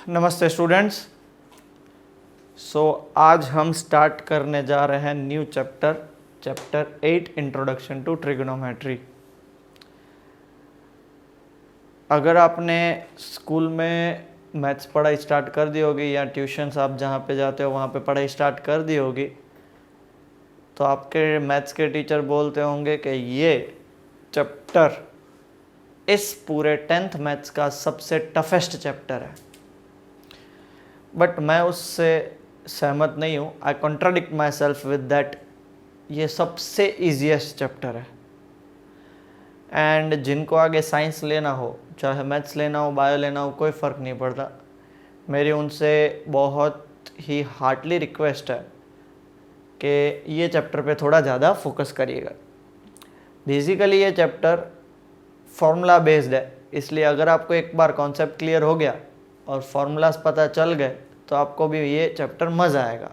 नमस्ते स्टूडेंट्स। आज हम स्टार्ट करने जा रहे हैं new chapter 8 introduction to trigonometry. अगर आपने स्कूल में मैथ्स पढ़ाई स्टार्ट कर दी होगी या ट्यूशन्स आप जहाँ पे जाते हो वहाँ पे पढ़ाई स्टार्ट कर दी होगी, तो आपके मैथ्स के टीचर बोलते होंगे कि ये चैप्टर इस पूरे 10th मैथ्स का सबसे टफेस्ट चैप्टर है। बट मैं उससे सहमत नहीं हूँ। I contradict myself with that ये सबसे ईजीएस्ट चैप्टर है। एंड जिनको आगे साइंस लेना हो, चाहे मैथ्स लेना हो, बायो लेना हो, कोई फ़र्क नहीं पड़ता। मेरी उनसे बहुत ही हार्टली रिक्वेस्ट है कि ये चैप्टर पे थोड़ा ज़्यादा फोकस करिएगा। बेसिकली ये चैप्टर फॉर्मूला बेस्ड है, इसलिए अगर आपको एक बार कॉन्सेप्ट क्लियर हो गया और फार्मूलाज पता चल गए तो आपको भी ये चैप्टर मज़ा आएगा।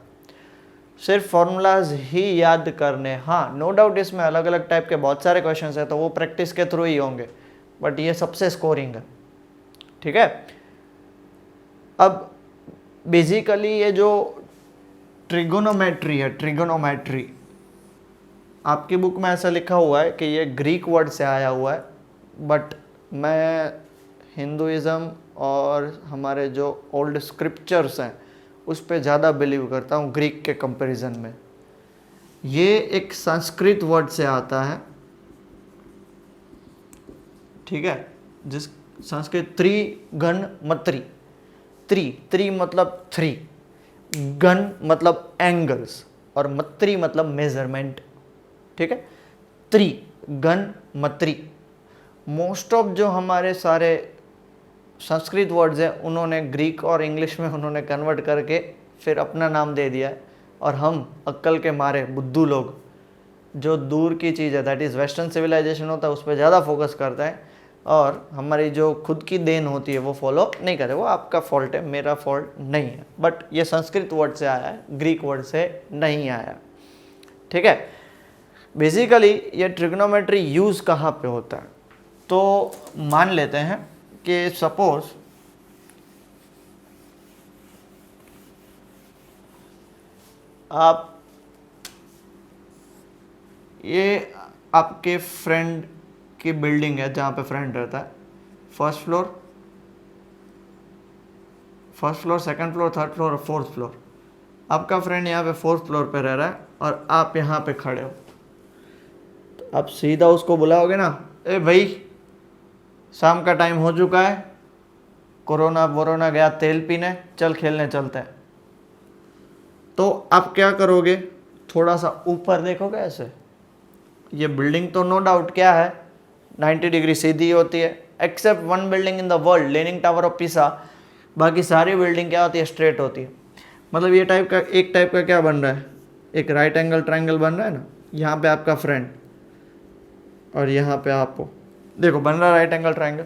सिर्फ फार्मूलाज ही याद करने, हाँ नो डाउट इसमें अलग अलग टाइप के बहुत सारे क्वेश्चंस हैं, तो वो प्रैक्टिस के थ्रू ही होंगे, बट ये सबसे स्कोरिंग है। ठीक है। अब बेसिकली ये जो ट्रिगोनोमेट्री है, ट्रिगोनोमेट्री आपकी बुक में ऐसा लिखा हुआ है कि ये ग्रीक वर्ड से आया हुआ है, बट मैं हिंदुइज़्म और हमारे जो ओल्ड स्क्रिप्चर्स हैं उस पे ज़्यादा बिलीव करता हूँ ग्रीक के कंपैरिजन में। ये एक संस्कृत वर्ड से आता है, ठीक है, जिस संस्कृत त्रिगणमत्री, त्रि मतलब 3, गण मतलब एंगल्स और मत्री मतलब मेजरमेंट। ठीक है, त्रिगणमत्री। मोस्ट ऑफ जो हमारे सारे संस्कृत वर्ड्स हैं उन्होंने ग्रीक और इंग्लिश में उन्होंने कन्वर्ट करके फिर अपना नाम दे दिया है, और हम अक्ल के मारे बुद्धू लोग जो दूर की चीज़ है, दैट इज़ वेस्टर्न सिविलाइजेशन होता है, उस पर ज़्यादा फोकस करता है, और हमारी जो खुद की देन होती है वो फॉलो नहीं करते। वो आपका फॉल्ट है, मेरा फॉल्ट नहीं है। बट ये संस्कृत वर्ड से आया है, ग्रीक वर्ड से नहीं आया। ठीक है। बेसिकली ये ट्रिग्नोमेट्री यूज़ कहाँ पे होता है, तो मान लेते हैं कि सपोज आप ये आपके फ्रेंड की बिल्डिंग है जहाँ पे फ्रेंड रहता है, first floor, second floor, third floor और फोर्थ फ्लोर। आपका फ्रेंड यहाँ पे फोर्थ फ्लोर पे रह रहा है और आप यहाँ पे खड़े हो, तो आप सीधा उसको बुलाओगे ना, ए भाई शाम का टाइम हो चुका है, कोरोना गया तेल पीने, चल खेलने चलते हैं। तो आप क्या करोगे, थोड़ा सा ऊपर देखोगे ऐसे। ये बिल्डिंग तो नो डाउट क्या है 90 डिग्री सीधी होती है, except one building in the world, leaning tower of पिसा। बाकी सारी बिल्डिंग क्या होती है, स्ट्रेट होती है। मतलब ये एक टाइप का क्या बन रहा है, एक राइट एंगल ट्रायंगल बन रहा है ना। यहाँ पे आपका फ्रेंड और यहाँ पे आप हो, देखो बन रहा राइट एंगल ट्रायंगल।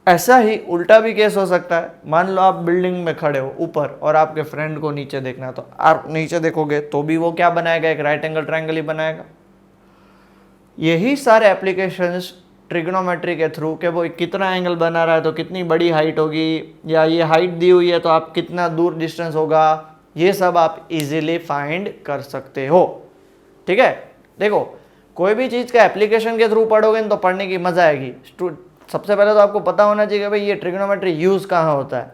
ऐसा ही उल्टा भी केस हो सकता है। मान लो आप बिल्डिंग में खड़े हो ऊपर और आपके फ्रेंड को नीचे देखना है, तो आप नीचे देखोगे तो भी वो क्या बनाएगा, एक राइट एंगल ट्रायंगल ही बनाएगा। यही सारे एप्लीकेशंस ट्रिग्नोमेट्री के थ्रू के वो कितना एंगल बना रहा है तो कितनी बड़ी हाइट होगी, या ये हाइट दी हुई है तो आप कितना दूर डिस्टेंस होगा, ये सब आप इजीली फाइंड कर सकते हो। ठीक है। देखो कोई भी चीज़ का एप्लीकेशन के थ्रू पढ़ोगे तो पढ़ने की मज़ा आएगी। सबसे पहले तो आपको पता होना चाहिए कि भाई ये ट्रिग्नोमेट्री यूज़ कहाँ होता है,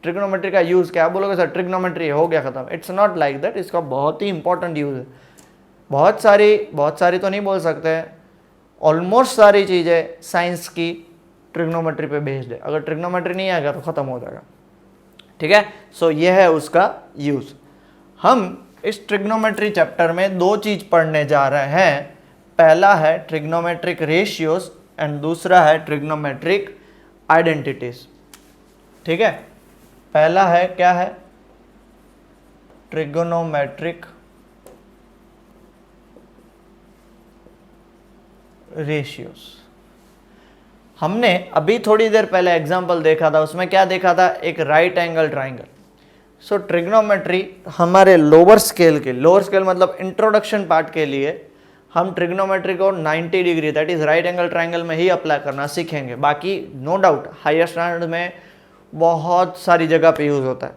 ट्रिग्नोमेट्री का यूज़ क्या। आप बोलोगे सर ट्रिग्नोमेट्री हो गया ख़त्म, इट्स नॉट लाइक दैट। इसका बहुत ही इंपॉर्टेंट यूज़ है। बहुत सारी तो नहीं बोल सकते, ऑलमोस्ट सारी चीज़ें साइंस की ट्रिग्नोमेट्री पे बेस्ड है। अगर ट्रिग्नोमेट्री नहीं आएगा तो ख़त्म हो जाएगा। ठीक है। सो ये है उसका यूज़। हम इस ट्रिग्नोमेट्री चैप्टर में 2 चीज़ पढ़ने जा रहे हैं। पहला है ट्रिग्नोमेट्रिक रेशियोज एंड दूसरा है ट्रिग्नोमेट्रिक आइडेंटिटीज। ठीक है। पहला है क्या है, ट्रिग्नोमेट्रिक रेशियोज। हमने अभी थोड़ी देर पहले एग्जांपल देखा था, उसमें क्या देखा था, एक राइट एंगल ट्रायंगल। सो ट्रिग्नोमेट्री हमारे लोअर स्केल मतलब इंट्रोडक्शन पार्ट के लिए हम ट्रिग्नोमेट्री को 90 degree that is right angle triangle में ही अप्लाई करना सीखेंगे। बाकी नो डाउट हायर स्टैंडर्ड में बहुत सारी जगह पे यूज़ होता है,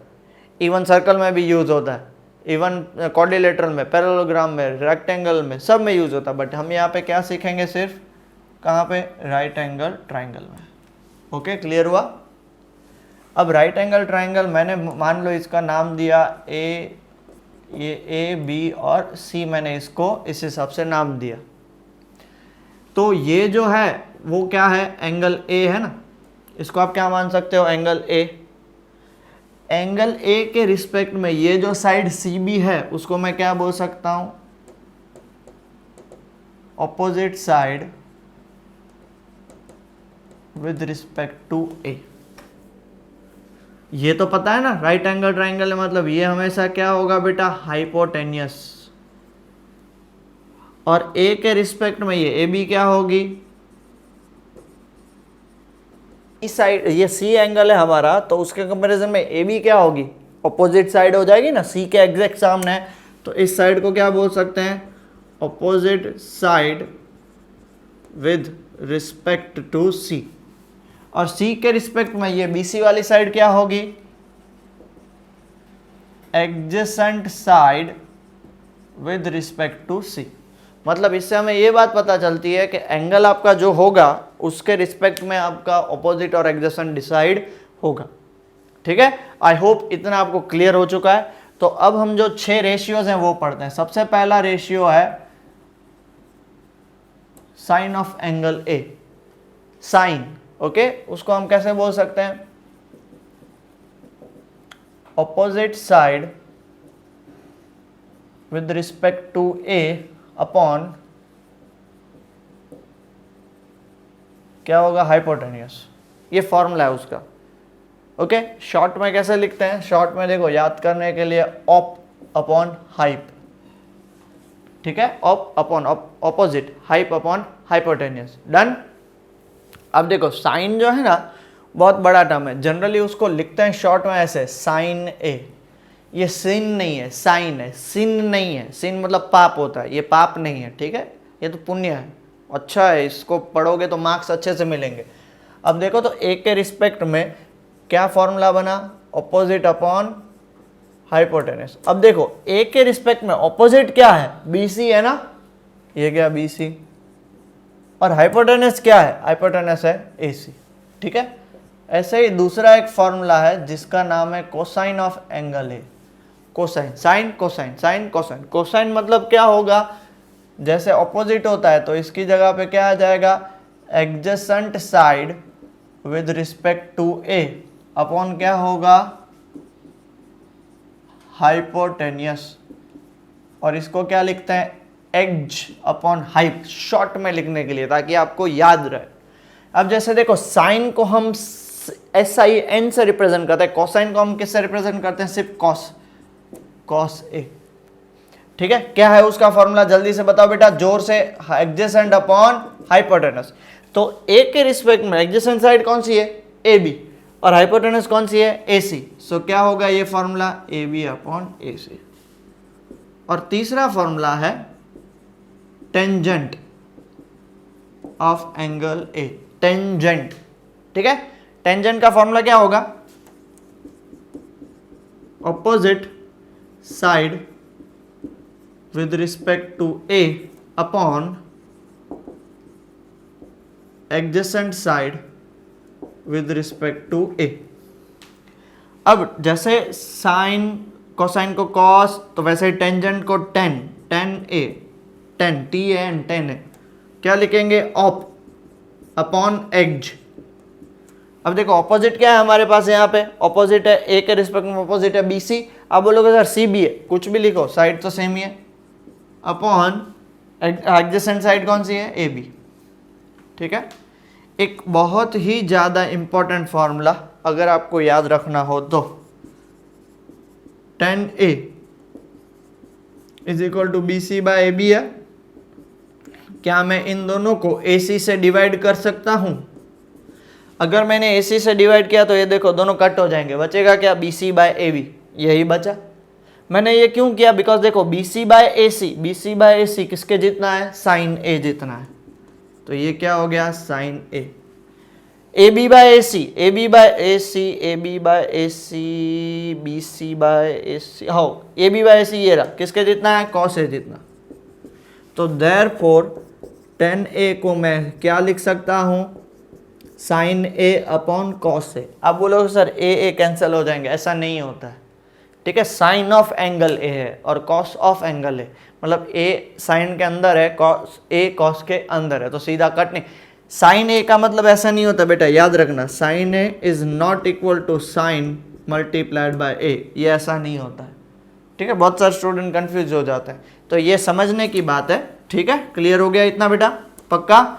इवन सर्कल में भी यूज़ होता है, इवन क्वाड्रिलेटरल में, पैरेललोग्राम में, रेक्टेंगल में, सब में यूज़ होता है। बट हम यहाँ पे क्या सीखेंगे, सिर्फ कहाँ पे, राइट एंगल ट्रायंगल में। ओके, क्लियर हुआ। अब राइट एंगल ट्रायंगल मैंने मान लो इसका नाम दिया ये ए बी और सी, मैंने इसको इस हिसाब से नाम दिया। तो ये जो है वो क्या है, एंगल ए है ना, इसको आप क्या मान सकते हो, एंगल ए। एंगल ए के रिस्पेक्ट में ये जो साइड सी बी है उसको मैं क्या बोल सकता हूं, opposite side with respect to A. ये तो पता है ना, राइट एंगल ट्रायंगल मतलब ये हमेशा क्या होगा बेटा, हाइपोटेनियस। और ए के रिस्पेक्ट में ये ए बी क्या होगी, इस साइड ये सी एंगल है हमारा, तो उसके कंपैरिजन में ए बी क्या होगी, ऑपोजिट साइड हो जाएगी ना, सी के एग्जैक्ट सामने है। तो इस साइड को क्या बोल सकते हैं, opposite side with respect to C. और सी के रिस्पेक्ट में ये बीसी वाली साइड क्या होगी, adjacent side with respect to C. मतलब इससे हमें ये बात पता चलती है कि एंगल आपका जो होगा उसके रिस्पेक्ट में आपका ऑपोजिट और एडजेसेंट डिसाइड होगा। ठीक है, आई होप इतना आपको क्लियर हो चुका है। तो अब हम जो 6 रेशियोज हैं वो पढ़ते हैं। सबसे पहला रेशियो है sine of angle A, sine. Okay, उसको हम कैसे बोल सकते हैं, opposite side with respect to A upon क्या होगा, हाइपोटेनियस। ये फॉर्मूला है उसका। ओके, शॉर्ट में कैसे लिखते हैं, शॉर्ट में देखो याद करने के लिए ऑप अपॉन हाइप। ठीक है, op upon opposite, hype upon hypotenuse. Done. अब देखो साइन जो है ना बहुत बड़ा टर्म है, जनरली उसको लिखते हैं शॉर्ट में ऐसे, साइन ए। ये सिन नहीं है, साइन है, सिन नहीं है। सिन मतलब पाप होता है, ये पाप नहीं है। ठीक है, ये तो पुण्य है, अच्छा है, इसको पढ़ोगे तो मार्क्स अच्छे से मिलेंगे। अब देखो तो ए के रिस्पेक्ट में क्या फॉर्मूला बना, ऑपोजिट अपॉन हाइपोटेनस। अब देखो ए के रिस्पेक्ट में ऑपोजिट क्या है, बीसी है ना, ये क्या बीसी, और हाइपोटेनस क्या है, हाइपोटेनस है एसी। ठीक है, ऐसे ही दूसरा एक फॉर्मूला है जिसका नाम है cosine of angle A. Cosine, sine cosine, sine cosine. Cosine मतलब क्या होगा, जैसे ऑपोजिट होता है तो इसकी जगह पे क्या आ जाएगा, adjacent side with respect to A upon क्या होगा, हाइपोटेनियस। और इसको क्या लिखते हैं, एज अपॉन हाइप, शॉर्ट में लिखने के लिए ताकि आपको याद रहे। अब जैसे देखो साइन को हम SIN से रिप्रेजेंट करते हैं, कोसाइन को हम किससे रिप्रेजेंट करते हैं, सिर्फ कॉस ए। ठीक है, क्या है उसका फॉर्मूला, जल्दी से बताओ बेटा, जोर से, एडजेसेंट अपॉन हाइपोटेनस। तो ए के रिस्पेक्ट में एडजेसेंट साइड कौन सी है, AB, और हाइपोटेनस कौन सी है, AC। सो क्या होगा ये फॉर्मूला, AB अपॉन AC। और तीसरा फॉर्मूला है tangent of angle A, tangent. ठीक है, टेंजेंट का फॉर्मूला क्या होगा, opposite side with respect to A upon adjacent side with respect to A. अब जैसे साइन कोसाइन को कॉस, तो वैसे टेंजेंट को टेन, टेन ए, टेन TAN, टेन ए। क्या लिखेंगे, ऑप अपॉन एज। अब देखो ऑपोजिट क्या है हमारे पास, यहाँ पे ऑपोजिट है ए के रिस्पेक्ट में, ऑपोजिट है BC। अब बोलोगे सर CB है, कुछ भी लिखो, साइड तो सेम ही है, अपॉन एडजेसेंट साइड कौन सी है, AB। ठीक है, एक बहुत ही ज़्यादा इंपॉर्टेंट फॉर्मूला अगर आपको याद रखना हो तो, tan A is equal to BC by AB है। क्या मैं इन दोनों को AC से डिवाइड कर सकता हूं? अगर मैंने AC से डिवाइड किया तो ये देखो दोनों कट हो जाएंगे, बचेगा क्या, BC बाय AB, यही बचा। मैंने ये क्यों किया, बिकॉज देखो BC बाय AC किसके जितना है, साइन A जितना है, तो ये क्या हो गया, sine A। AB by AC, AB by AC, BC by AC, हाँ AB बाय AC ये रहा, किसके जितना है, cos A जितना। तो देयरफॉर tan A को मैं क्या लिख सकता हूँ, sine A upon cos A। आप बोलोगे सर A कैंसिल हो जाएंगे, ऐसा नहीं होता है, ठीक है। साइन ऑफ एंगल A है और कॉस ऑफ एंगल A, मतलब A साइन के अंदर है, A कॉस के अंदर है, तो सीधा कट नहीं। साइन A का मतलब ऐसा नहीं होता बेटा, याद रखना, sine A is not equal to sine multiplied by A, ये ऐसा नहीं होता है, ठीक है। बहुत सारे स्टूडेंट कंफ्यूज हो जाते हैं, तो ये समझने की बात है, ठीक है। क्लियर हो गया इतना बेटा, पक्का।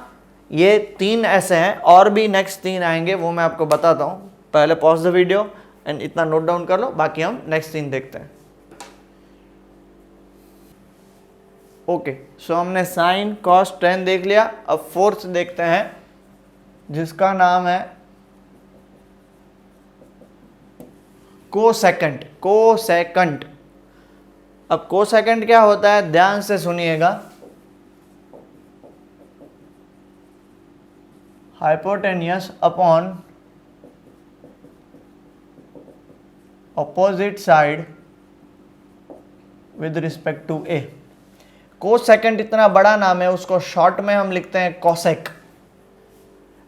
ये 3 ऐसे हैं, और भी नेक्स्ट 3 आएंगे, वो मैं आपको बताता हूँ। पहले पॉज द वीडियो एंड इतना नोट डाउन कर लो, बाकी हम नेक्स्ट 3 देखते हैं। ओके, सो हमने साइन कॉस tan देख लिया। अब फोर्थ देखते हैं, जिसका नाम है कोसेकंट। अब कोसेकंट क्या होता है, ध्यान से सुनिएगा। Hypotenuse upon opposite side with respect to A। Cosecant इतना बड़ा नाम है, उसको शॉर्ट में हम लिखते हैं कॉसेक।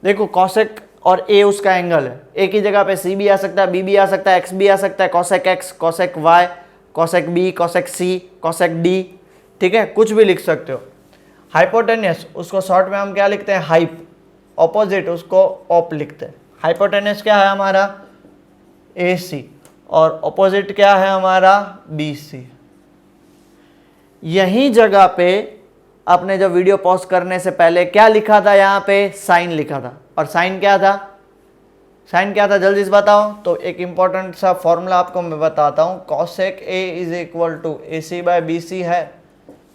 देखो कॉसेक और A उसका एंगल है, A की जगह पे C भी आ सकता है, B भी आ सकता है, X भी आ सकता है, cosec X, cosec Y, cosec B, cosec C, cosec D, ठीक है, कुछ भी लिख सकते हो। हाइपोटेन्यूस उसको शॉर्ट में हम क्या लिखते हैं, हाइप। ऑपोजिट उसको ऑप लिखते हैं। हाइपोटेन्यूस क्या है हमारा, AC, और ऑपोजिट क्या है हमारा, BC। यही जगह पे आपने जब वीडियो पॉज करने से पहले क्या लिखा था, यहाँ पे साइन लिखा था, और साइन क्या था, जल्दी से बताओ। तो एक इंपॉर्टेंट सा फॉर्मूला आपको मैं बताता हूँ, cosec A is equal to AC by BC है।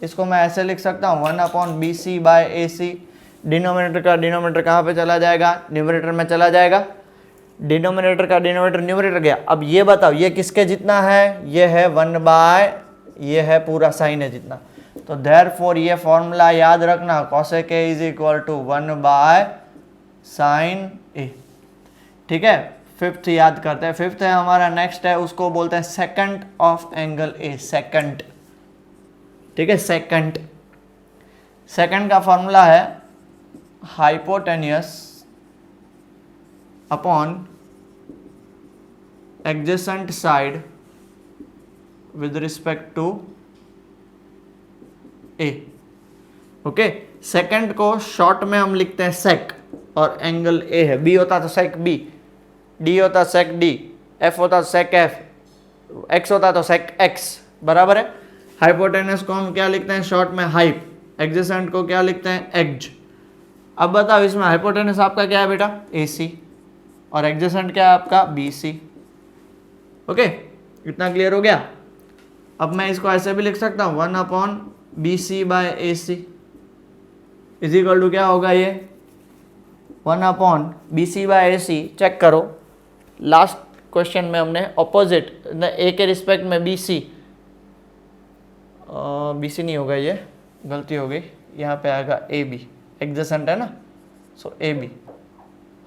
इसको मैं ऐसे लिख सकता हूँ, 1 upon BC by AC। Denominator का डिनोमिनेटर कहाँ पे चला जाएगा, न्यूमरेटर में चला जाएगा। डिनोमिनेटर का डिनोमिनेटर न्यूमरेटर गया। अब ये बताओ ये किसके जितना है, ये है 1 बाय, ये है पूरा साइन है जितना। तो देयरफॉर ये फॉर्मूला याद रखना, cosec A is equal to 1 by sine A, ठीक है। फिफ्थ याद करते हैं, फिफ्थ है हमारा, नेक्स्ट है, उसको बोलते हैं secant of angle A, secant, ठीक है। सेकंड का फॉर्मूला है hypotenuse upon adjacent side with respect to A, okay. Secant को शॉर्ट में हम लिखते हैं सेक, और एंगल A है, B होता तो सेक B, D होता सेक D, F होता सेक F, X होता तो सेक X, बराबर है। हाइपोटेन्यूस को हम क्या लिखते हैं शॉर्ट में, हाइप। एडजेसेंट को क्या लिखते हैं, एड्ज। अब बताओ इसमें हाइपोटेन्यूस आपका क्या है बेटा, AC, और एडजेसेंट क्या है आपका, BC, ओके। इतना क्लियर हो गया। अब मैं इसको ऐसे भी लिख सकता हूँ, 1 upon BC by AC is equal to क्या होगा, ये 1 upon BC by AC। Check करो, लास्ट क्वेश्चन में हमने ऑपोजिट A के रिस्पेक्ट में BC नहीं होगा, ये गलती हो गई, यहाँ पे आएगा AB, एडजेसेंट है ना, सो AB,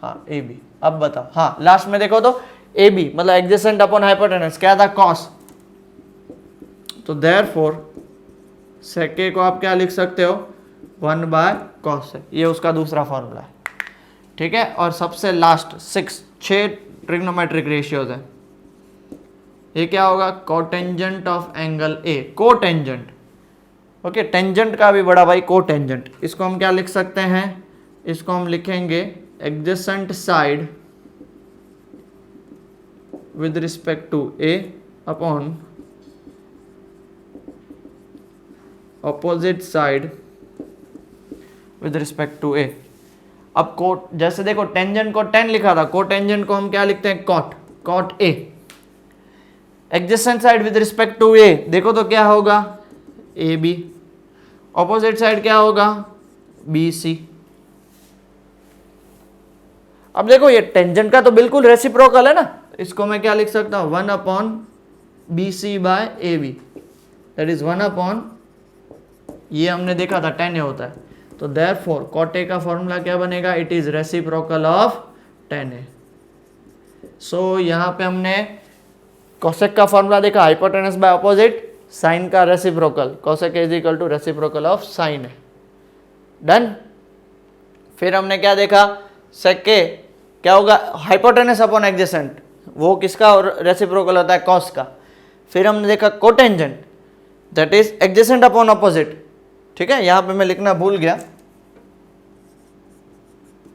हाँ AB। अब बताओ, हाँ लास्ट में देखो तो AB मतलब एडजेसेंट अपॉन हाइपोटेन्यूस क्या था, कॉस। तो देयरफॉर सेक A को आप क्या लिख सकते हो, 1 बाय कॉस है, ये उसका दूसरा फॉर्मूला है, ठीक है। और सबसे लास्ट 6 ट्रिग्नोमेट्रिक रेशियोज है। ये क्या होगा, cotangent of angle A, cotangent, okay. Tangent का भी बड़ा भाई कोटेंजेंट। इसको हम क्या लिख सकते हैं, इसको हम लिखेंगे adjacent side with respect to A upon opposite side with respect to A। अब कोट, जैसे देखो टेंजेंट को tan लिखा था, कोटेंजेंट को हम क्या लिखते हैं, cot A। Adjacent side with respect to A देखो तो क्या होगा, AB। ऑपोजिट साइड क्या होगा, BC। अब देखो ये टेंजेंट का तो बिल्कुल रेसिप्रोकल है ना, इसको मैं क्या लिख सकता हूँ, 1 upon BC by AB, that is 1 upon, ये हमने देखा था tan A होता है, तो देयरफॉर cot A का फॉर्मूला क्या बनेगा, it is reciprocal of tan A। So यहाँ पे हमने कोसेक का फॉर्मूला देखा, हाइपोटेनस बाय अपोजिट, साइन का reciprocal, cosec is equal to reciprocal of sine A. Done. फिर हमने क्या देखा, सेक के क्या होगा, हाइपोटेनस अपॉन एडजेसेंट, वो किसका रेसिप्रोकल होता है, कॉस का। फिर हमने देखा cotangent, that is adjacent upon opposite. ठीक है, यहां पे मैं लिखना भूल गया,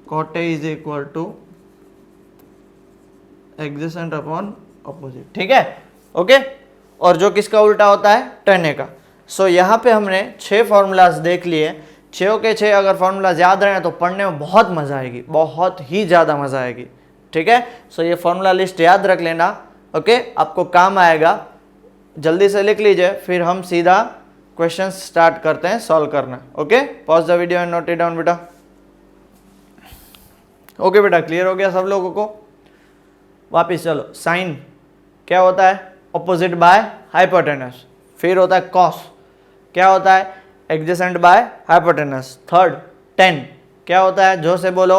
cot A is equal to adjacent upon opposite. ठीक है, ओके। और जो किसका उल्टा होता है, tan A का। सो यहाँ पे हमने 6 फॉर्मूलाज देख लिए, 6 के 6 अगर फॉर्मूलाज याद रहे तो पढ़ने में बहुत मजा आएगी, बहुत ही ज़्यादा मजा आएगी। ठीक है, सो ये फॉर्मूला लिस्ट याद रख लेना, ओके, आपको काम आएगा, जल्दी से लिख लीजिए, फिर हम सीधा क्वेश्चन स्टार्ट करते हैं सॉल्व करना। Okay, pause the video and note it down बेटा। ओके बेटा, क्लियर हो गया सब लोगों को। वापिस चलो, साइन क्या होता है, ऑपोजिट बाय हाइपोटेनस। फिर होता है कॉस, क्या होता है, adjacent by hypotenuse. Third tan, क्या होता है, जो से बोलो,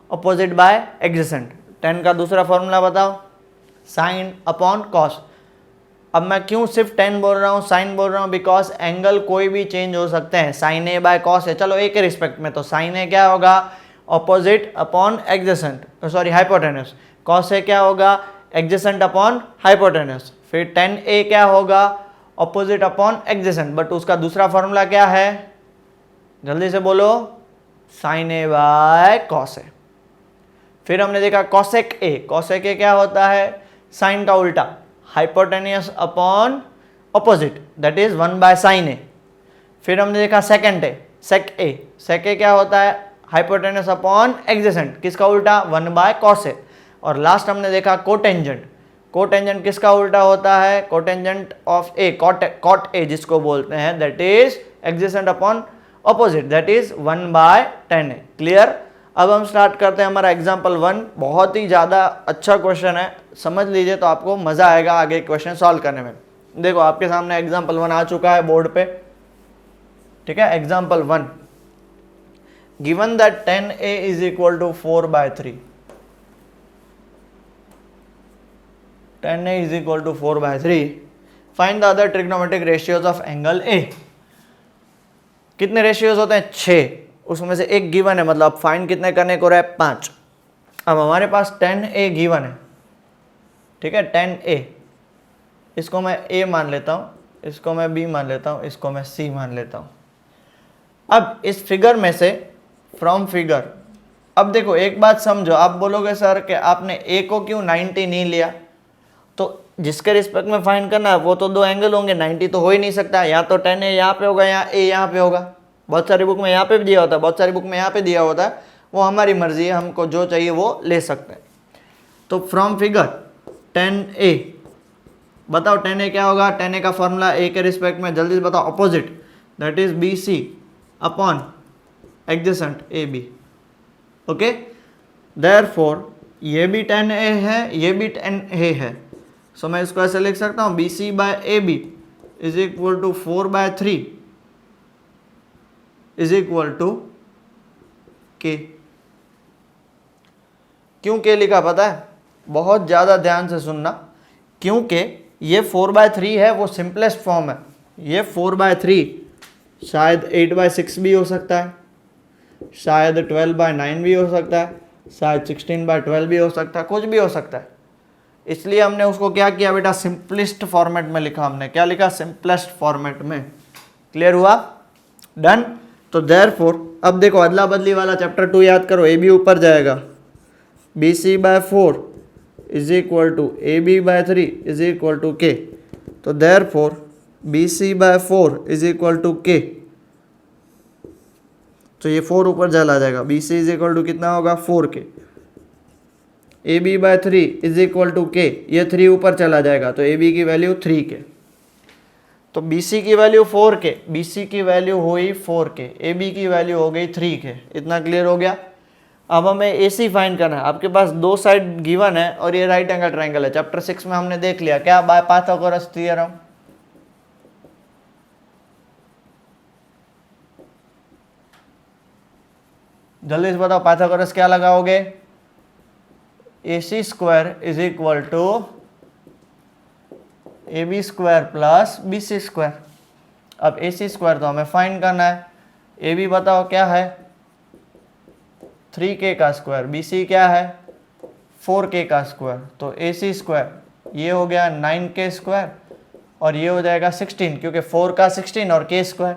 ऑपोजिट बाय एडजेसेंट। tan का दूसरा फॉर्मूला बताओ, साइन अपॉन कॉस। अब मैं क्यों सिर्फ tan बोल रहा हूँ, साइन बोल रहा हूँ, बिकॉज एंगल कोई भी चेंज हो सकते हैं, साइन ए बाय कॉस है। चलो एक रिस्पेक्ट में, तो साइन ए क्या होगा, opposite upon adjacent, sorry hypotenuse. Cos A क्या होगा, एडजेसेंट अपॉन हाइपोटेनस। फिर tan A क्या होगा, ऑपोजिट अपॉन एडजेसेंट, बट उसका दूसरा फॉर्मूला क्या है, जल्दी से बोलो, sign A by cos A. फिर हमने देखा कॉसेक ए, कॉसेक ए क्या होता है, साइन का उल्टा, hypotenuse upon opposite, that is 1 by sine A. फिर हमने देखा सेकेंड ए, सेक ए, सेक ए क्या होता है, हाइपोटेनस अपॉन एडजेसेंट, किसका उल्टा, 1 बाय कॉस ए। और लास्ट हमने देखा कोटेंजेंट, कोटेंजेंट किसका उल्टा होता है, cotangent of A, cot A जिसको बोलते हैं, that is adjacent upon opposite, that is 1 by tan A. Clear. अब हम स्टार्ट करते हैं हमारा एग्जांपल 1, बहुत ही ज़्यादा अच्छा क्वेश्चन है, समझ लीजिए तो आपको मज़ा आएगा आगे क्वेश्चन सॉल्व करने में। देखो आपके सामने एग्जांपल 1 आ चुका है बोर्ड पे। ठीक है, example 1, given that tan A is equal to 4/3, tan A is equal to 4/3, find the other trigonometric ratios of angle A। कितने रेशियोज होते हैं, 6, उसमें से एक गिवन है, मतलब फाइंड कितने करने को रहा है, 5। अब हमारे पास tan A गिवन है, ठीक है, tan A, इसको मैं A मान लेता हूँ, इसको मैं B मान लेता हूँ, इसको मैं C मान लेता हूँ। अब इस फिगर में से, फ्रॉम फिगर, अब देखो एक बात समझो, आप बोलोगे सर कि आपने A को क्यों 90 नहीं लिया, तो जिसके रिस्पेक्ट में फाइंड करना है वो तो 2 एंगल होंगे, 90 तो हो ही नहीं सकता, या तो tan A यहाँ पे होगा या A यहाँ पे होगा। बहुत सारी बुक में यहाँ पे भी दिया होता है, बहुत सारी बुक में यहाँ पे दिया होता है, वो हमारी मर्जी है, हमको जो चाहिए वो ले सकते हैं। तो फ्रॉम फिगर tan A, बताओ tan A क्या होगा, tan A का फॉर्मूला A के रिस्पेक्ट में जल्दी से बताओ, opposite, that is BC upon adjacent AB। Okay, therefore ये भी tan A है, ये भी tan A है, सो मैं इसको ऐसे लिख सकता हूँ, BC by AB is equal to 4/3 is equal to K। क्यों K लिखा पता है, बहुत ज़्यादा ध्यान से सुनना, क्योंकि ये 4/3 है, वो सिंपलेस्ट फॉर्म है। ये 4/3 शायद 8/6 भी हो सकता है, शायद 12/9 भी हो सकता है, शायद 16/12 भी हो सकता है, कुछ भी हो सकता है। इसलिए हमने उसको क्या किया बेटा, सिंपलेस्ट फॉर्मेट में लिखा। हमने क्या लिखा, सिंपलेस्ट फॉर्मेट में। क्लियर हुआ, डन। तो देयरफॉर अब देखो अदला बदली वाला चैप्टर 2 याद करो, AB ऊपर जाएगा, BC/4 is equal to AB/3 is equal to K। तो therefore BC/4 is equal to K, तो ये 4 ऊपर चला जाएगा, BC इज इक्वल टू कितना होगा, 4K। AB/3 is equal to K, ये 3 ऊपर चला जाएगा, तो AB की वैल्यू 3K। तो BC की वैल्यू 4K, BC की वैल्यू हुई 4K, AB की वैल्यू हो गई 3K। इतना क्लियर हो गया। अब हमें AC फाइंड करना है। आपके पास दो साइड गिवन है और ये राइट एंगल ट्रायंगल है। चैप्टर 6 में हमने देख लिया क्या, बाय पाइथागोरस थ्योरम। जल्दी से बताओ पाइथागोरस क्या लगाओगे, AC square is equal to AB square plus BC square. अब AC स्क्वायर तो हमें फाइंड करना है, AB बताओ क्या है 3K का स्क्वायर, BC क्या है 4K का स्क्वायर, तो AC स्क्वायर ये हो गया 9K स्क्वायर और ये हो जाएगा 16, क्योंकि 4 का 16 और K स्क्वायर।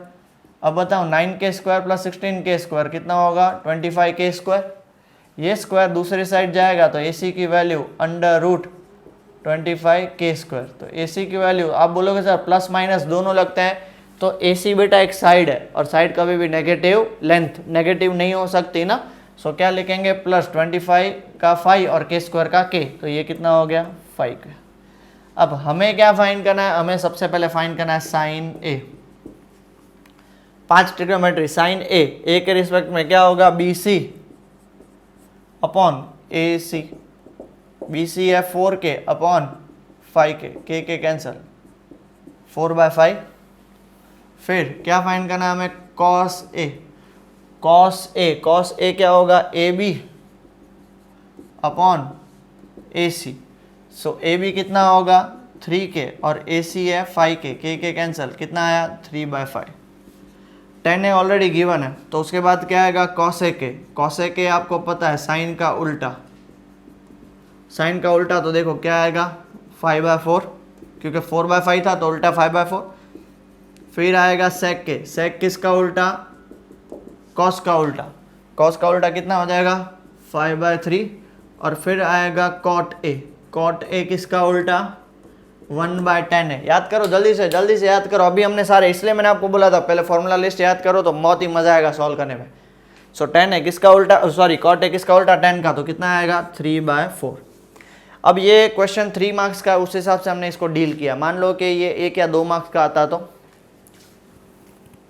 अब बताओ 9K square plus 16K square कितना होगा 25K स्क्वायर। ये स्क्वायर दूसरी साइड जाएगा तो AC की value under root 25K square. तो AC की वैल्यू आप बोलोगे सर प्लस माइनस दोनों लगते हैं, तो AC बेटा एक साइड है और साइड कभी भी नेगेटिव लेंथ नेगेटिव नहीं हो सकती ना, सो क्या लिखेंगे प्लस 25 का 5 और K स्क्वायर का K, तो ये कितना हो गया 5K। अब हमें क्या फाइंड करना है, हमें सबसे पहले फाइंड करना है sine A। 5 trigonometry sine A के रिस्पेक्ट में क्या होगा BC अपॉन AC, BC है 4K upon 5K, K cancel 4/5। फिर क्या फाइंड करना है हमें cos A, cos A क्या होगा AB अपॉन AC, सो AB कितना होगा 3K और AC है 5K, K कैंसल कितना आया 3/5। 10 ऑलरेडी गिवन है, तो उसके बाद क्या आएगा cos A आपको पता है साइन का उल्टा, साइन का उल्टा तो देखो क्या आएगा 5/4, क्योंकि 4/5 था तो उल्टा 5/4। फिर आएगा sec किसका उल्टा cos का उल्टा कितना हो जाएगा 5/3। और फिर आएगा cot A किसका उल्टा 1/10 है। याद करो जल्दी से याद करो, अभी हमने सारे, इसलिए मैंने आपको बोला था पहले फॉर्मूला लिस्ट याद करो तो बहुत ही मजा आएगा सॉल्व करने में। सो 10 है किसका उल्टा, सॉरी cot A किसका उल्टा 10 का, तो कितना आएगा 3/4। अब ये क्वेश्चन 3 मार्क्स का, उस हिसाब से हमने इसको डील किया। मान लो कि ये 1 या 2 मार्क्स का आता तो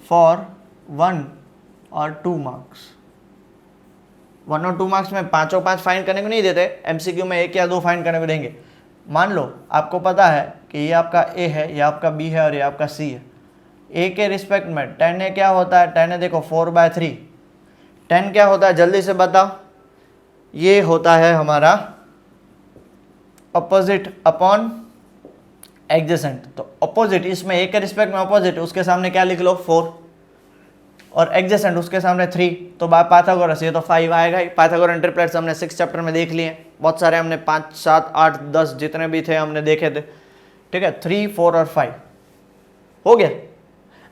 फॉर 1 और 2 मार्क्स, 1 और 2 मार्क्स में 5 और 5 फाइंड करने को नहीं देते, MCQ में 1 या 2 फाइंड करने को देंगे। मान लो आपको पता है कि ये आपका A है, ये आपका B है और ये आपका C है। A के रिस्पेक्ट में tan A क्या होता है, tan A देखो 4/3, tan क्या होता है जल्दी से बताओ, ये होता है हमारा अपोजिट अपॉन एडजेसेंट। तो अपोजिट इसमें A के रिस्पेक्ट में अपोजिट, उसके सामने क्या लिख लो 4 और एडजेसेंट उसके सामने 3, तो बाय पाइथागोरस ये तो 5 आएगा ही। पाइथागोरस ट्रिपलेट्स हमने 6 चैप्टर में देख लिए, बहुत सारे हमने 5, 7, 8, 10 जितने भी थे हमने देखे थे, ठीक है। 3, 4 और 5 हो गया।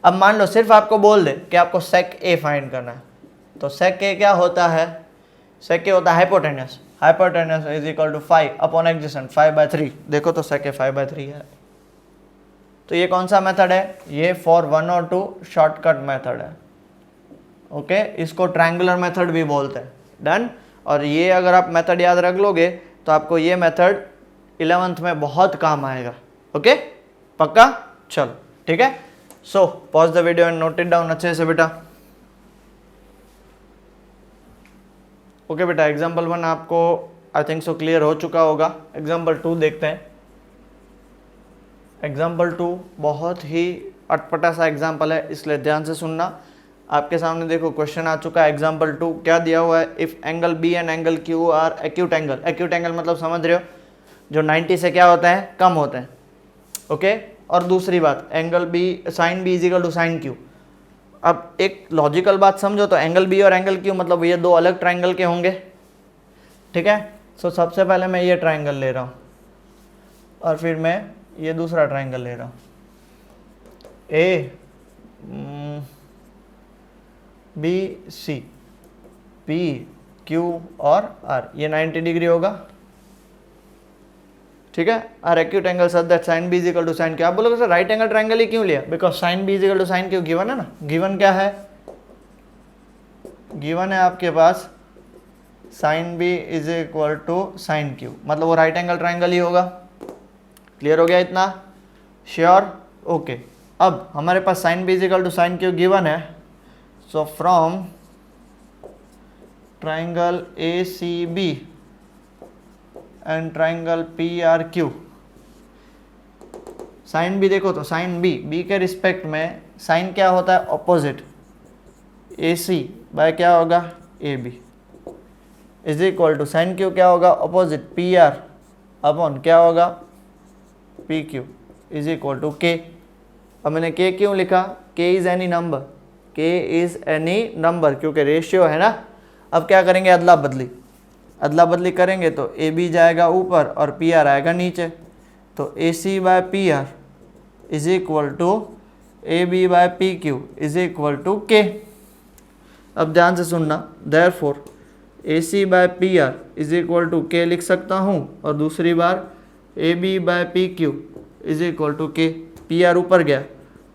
अब मान लो सिर्फ आपको बोल दे कि आपको sec A फाइंड करना है, तो sec A क्या होता है, sec A होता है hypotenuse is equal to 5 upon adjacent 5/3। देखो तो sec A 5/3 है। तो ये कौन सा मेथड है, ये फॉर 1 और 2 शॉर्टकट मेथड है, ओके। इसको ट्रायंगुलर मेथड भी बोलते हैं, डन। और ये अगर आप मेथड याद रख लोगे तो आपको ये मेथड 11th में बहुत काम आएगा, ओके पक्का। चलो ठीक है, so pause the video and note it down अच्छे से बेटा। ओके बेटा, एग्जाम्पल 1 आपको आई थिंक सो क्लियर हो चुका होगा। एग्जाम्पल 2 देखते हैं। एग्जाम्पल 2 बहुत ही अटपटा सा एग्जाम्पल है, इसलिए ध्यान से सुनना। आपके सामने देखो क्वेश्चन आ चुका है। एग्जाम्पल 2 क्या दिया हुआ है, if angle B and angle Q are acute angle. Acute angle मतलब समझ रहे हो, जो 90 से क्या होता है कम होते हैं, ओके। और दूसरी बात angle B sine B is equal to sine Q. अब एक लॉजिकल बात समझो, तो एंगल बी और एंगल क्यू मतलब ये दो अलग ट्राइंगल के होंगे, ठीक है। सो सबसे पहले मैं ये ट्राइंगल ले रहा हूँ और फिर मैं ये दूसरा ट्राइंगल ले रहा हूँ, A B C P Q और आर, ये 90 डिग्री होगा, ठीक है। Are acute angle such that sine B is equal to sine Q. आप बोलोगे सर राइट एंगल ट्राइंगल ही क्यों लिया, because sine B is equal to sine Q given है ना। गिवन क्या है, गिवन है आपके पास sine B is equal to sine Q, मतलब वो राइट एंगल ट्राइंगल ही होगा। क्लियर हो गया इतना, श्योर, ओके। अब हमारे पास sine B is equal to sine Q given है, so from triangle ACB and triangle PRQ। Sine B देखो तो साइन बी के रिस्पेक्ट में साइन क्या होता है, ऑपोजिट, AC बाय क्या होगा, AB is equal to sine Q क्या होगा, ऑपोजिट, PR अपॉन क्या होगा, PQ is equal to K। अब मैंने K क्यों लिखा, K is any number, K is any number क्योंकि रेशियो है ना। अब क्या करेंगे, अदला बदली करेंगे तो AB जाएगा ऊपर और PR आएगा नीचे, तो AC by PR is equal to AB by PQ is equal to K। अब ध्यान से सुनना, therefore AC by PR is equal to K लिख सकता हूँ, और दूसरी बार AB by PQ is equal to K। PR ऊपर गया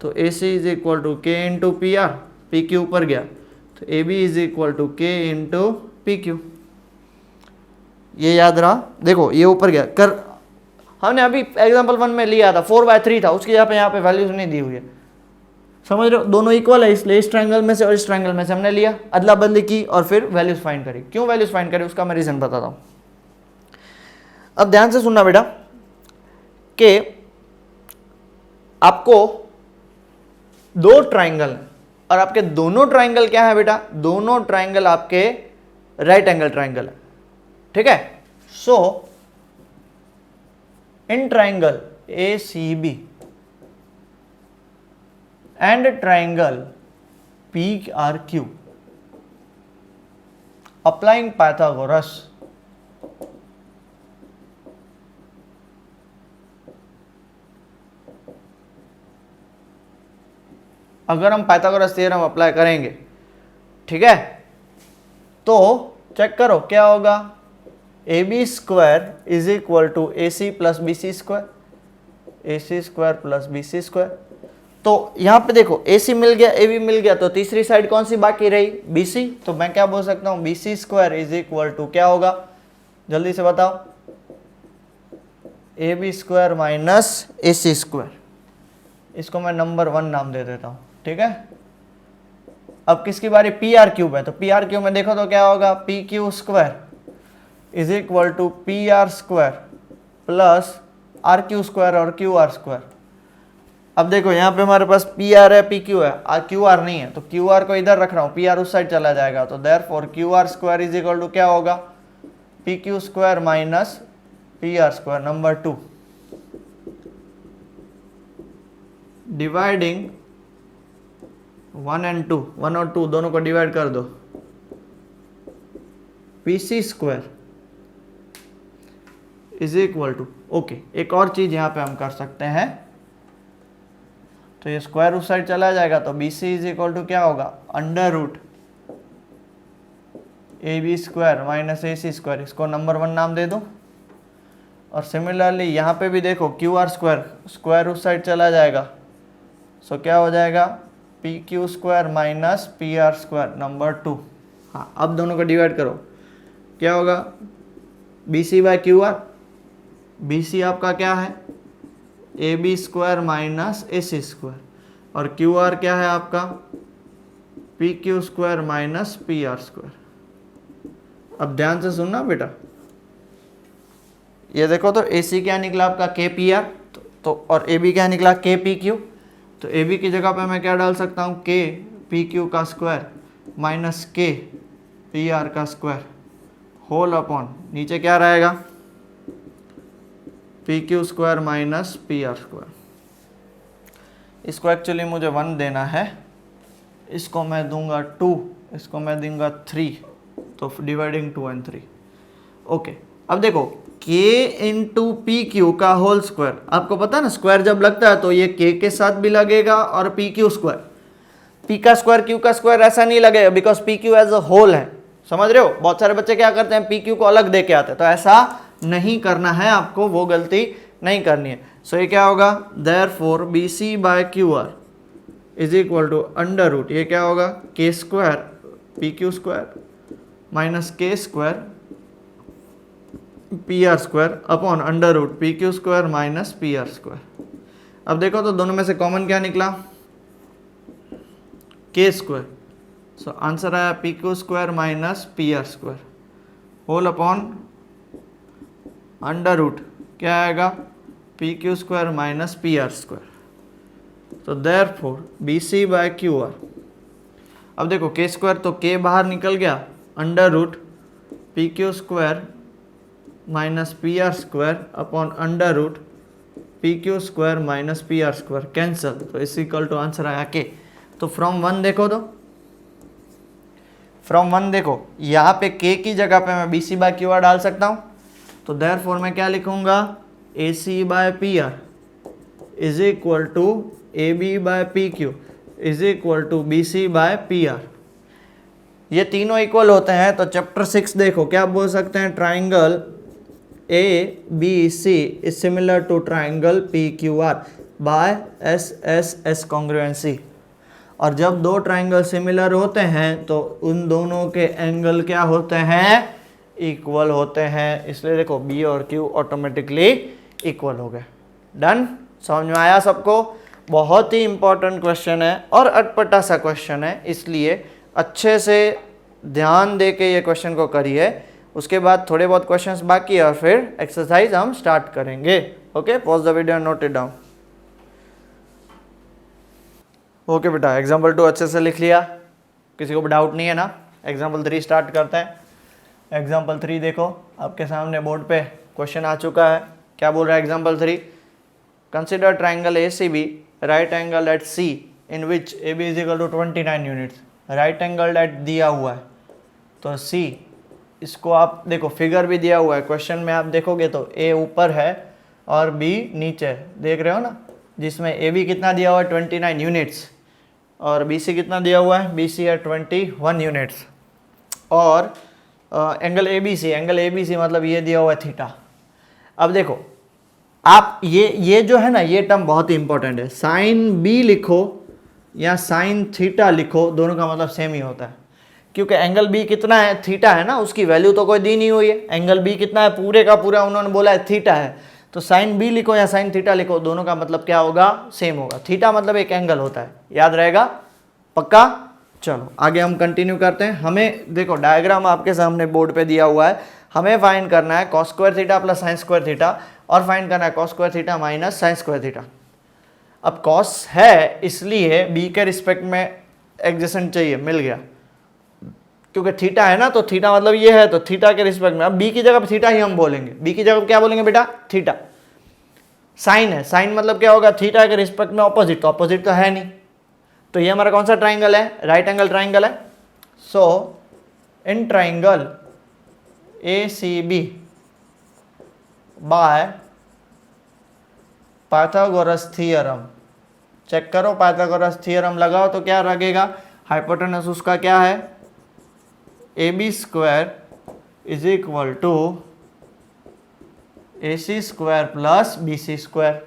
तो AC is equal to K into PR, PQ ऊपर गया तो AB is equal to K into PQ। ये याद रहा, देखो ये ऊपर गया कर, हमने अभी एग्जाम्पल 1 में लिया था 4/3 था, उसकी यहाँ पे वैल्यूज नहीं दी हुई है, समझ रहे हो, दोनों इक्वल है, इसलिए इस ट्रायंगल में से और इस ट्रायंगल में से हमने लिया, अदला बदली की और फिर वैल्यूज फाइंड करी। क्यों वैल्यूज फाइंड करी उसका मैं रीजन बताता हूँ। अब ध्यान से सुनना बेटा कि आपको दो ट्रायंगल है और आपके दोनों ट्रायंगल क्या है बेटा, दोनों ट्रायंगल आपके राइट एंगल ट्रायंगल है, ठीक है। So in triangle ACB and triangle PRQ, applying Pythagoras, अगर हम पाइथागोरस थ्योरम अप्लाई करेंगे, ठीक है, तो चेक करो क्या होगा, AB square is equal to AC plus BC square, AC square plus BC square. तो यहाँ पे देखो AC मिल गया, AB मिल गया, तो तीसरी साइड कौन सी बाकी रही, BC। तो मैं क्या बोल सकता हूँ, BC square is equal to क्या होगा, जल्दी से बताओ, AB square minus AC square. इसको मैं नंबर 1 नाम दे देता हूँ, ठीक है। अब किसकी बारी, PRQ है, तो PRQ में देखो तो क्या होगा, PQ square is equal to PR square plus RQ square और QR स्क्वायर। अब देखो यहाँ पे हमारे पास PR है, PQ है, QR नहीं है, तो QR को इधर रख रहा हूँ, PR उस साइड चला जाएगा, तो therefore QR square is equal to क्या होगा, PQ square minus PR square. Number 2, dividing 1 and 2, 1 और 2 दोनों को डिवाइड कर दो, PC square is equal to, okay, एक और चीज यहाँ पे हम कर सकते हैं, तो ये स्क्वायर उस साइड चला जाएगा, तो BC इज इक्वल टू क्या होगा, under root AB square minus AC square. इसको नंबर 1 नाम दे दो। और सिमिलरली यहाँ पे भी देखो QR स्क्वायर, स्क्वायर उस साइड चला जाएगा, सो क्या हो जाएगा, PQ square minus PR square. Number 2, हाँ अब दोनों को डिवाइड करो, क्या होगा, BC बाय QR, BC आपका क्या है, AB square minus AC square, और QR क्या है आपका, PQ square minus PR square. अब ध्यान से सुनना बेटा, ये देखो तो AC क्या निकला आपका, KPR, तो और AB क्या निकला, KPQ। तो AB की जगह पे मैं क्या डाल सकता हूँ, KPQ का स्क्वायर माइनस KPR का स्क्वायर होल अपॉन नीचे क्या रहेगा, PQ square minus PR square. इसको एक्चुअली मुझे 1 देना है, इसको मैं दूंगा 2, इसको मैं दूंगा 3, तो डिवाइडिंग 2 and 3। ओके, अब देखो K इंटू PQ का होल स्क्वायर, आपको पता है ना स्क्वायर जब लगता है तो ये K के साथ भी लगेगा और PQ स्क्वायर, P का स्क्वायर Q का स्क्वायर ऐसा नहीं लगेगा, because PQ as a whole है, समझ रहे हो। बहुत सारे बच्चे क्या करते हैं, PQ को अलग दे के आते हैं, तो ऐसा नहीं करना है आपको, वो गलती नहीं करनी है। सो ये क्या होगा, therefore BC by QR is equal to under root, ये क्या होगा, K square PQ square minus K square PR square upon under root PQ square minus PR square. अब देखो तो दोनों में से कॉमन क्या निकला, K स्क्वायर, सो आंसर आया P Q square minus P R square whole upon under root क्या आएगा P Q square minus P R square. तो therefore B C by Q R, अब देखो के स्क्वायर तो के बाहर निकल गया, under root P Q square minus P R square upon under root P Q square minus P R square cancel, तो इस इक्वल टू आंसर आया के। तो फ्रॉम वन देखो, तो फ्रॉम वन देखो यहाँ पे के की जगह पे मैं B C by Q R डाल सकता हूँ, तो देयरफॉर मैं क्या लिखूंगा A C by P R is equal to A B by P Q is equal to B C by P R. ये तीनों इक्वल होते हैं तो चैप्टर 6 देखो क्या बोल सकते हैं, triangle A B C is similar to triangle P Q R by S S S congruency. और जब दो ट्राइंगल सिमिलर होते हैं तो उन दोनों के एंगल क्या होते हैं, इक्वल होते हैं, इसलिए देखो बी और क्यू ऑटोमेटिकली इक्वल हो गए। डन, समझ में आया सबको? बहुत ही इंपॉर्टेंट क्वेश्चन है और अटपटा सा क्वेश्चन है, इसलिए अच्छे से ध्यान दे के ये क्वेश्चन को करिए। उसके बाद थोड़े बहुत क्वेश्चंस बाकी है और फिर एक्सरसाइज हम स्टार्ट करेंगे। Okay, pause the video and note it down. Okay बेटा, एग्जाम्पल 2 अच्छे से लिख लिया, किसी को भी डाउट नहीं है ना? एग्जाम्पल 3 स्टार्ट करते हैं। एग्जाम्पल 3 देखो आपके सामने बोर्ड पे क्वेश्चन आ चुका है। क्या बोल रहा है example 3? Consider triangle A C B right angle at C in which A B is equal to 29 units. Right angle at दिया हुआ है तो सी, इसको आप देखो फिगर भी दिया हुआ है क्वेश्चन में, आप देखोगे तो ए ऊपर है और बी नीचे, देख रहे हो ना, जिसमें ए बी कितना दिया हुआ है 29 यूनिट्स और बी सी कितना दिया हुआ है, बी सी है 21 यूनिट्स। और एंगल ए बी सी मतलब ये दिया हुआ है थीटा। अब देखो आप ये जो है ना, ये टर्म बहुत ही इंपॉर्टेंट है, साइन बी लिखो या साइन थीटा लिखो, दोनों का मतलब सेम ही होता है, क्योंकि एंगल बी कितना है, थीटा है ना, उसकी वैल्यू तो कोई दी नहीं हुई है। एंगल बी कितना है, पूरे का पूरा उन्होंने बोला है थीटा है, तो साइन बी लिखो या साइन थीटा लिखो, दोनों का मतलब क्या होगा, सेम होगा। थीटा मतलब एक एंगल होता है, याद रहेगा, पक्का? चलो आगे हम कंटिन्यू करते हैं। हमें देखो डायग्राम आपके सामने बोर्ड पे दिया हुआ है, हमें फाइंड करना है cos square theta plus sign square theta और फाइंड करना है cos square theta minus sine square theta. अब कॉस है इसलिए बी के रिस्पेक्ट में एडजेसेंट चाहिए, मिल गया, क्योंकि थीटा है ना, तो थीटा मतलब ये है, तो थीटा के रिस्पेक्ट में अब बी की जगह पे थीटा ही हम बोलेंगे। बी की जगह पे क्या बोलेंगे बेटा, थीटा। साइन है, साइन मतलब क्या होगा, थीटा के रिस्पेक्ट में ऑपोजिट, तो ऑपोजिट तो है नहीं, तो ये हमारा कौन सा ट्राइंगल है, राइट एंगल ट्राइंगल है। So in triangle A C B by Pythagoras theorem, check करो पाइथागोरस थ्योरम लगाओ तो क्या लगेगा, हाइपोटेनस उसका क्या है, A B square is equal to A C square plus B C square.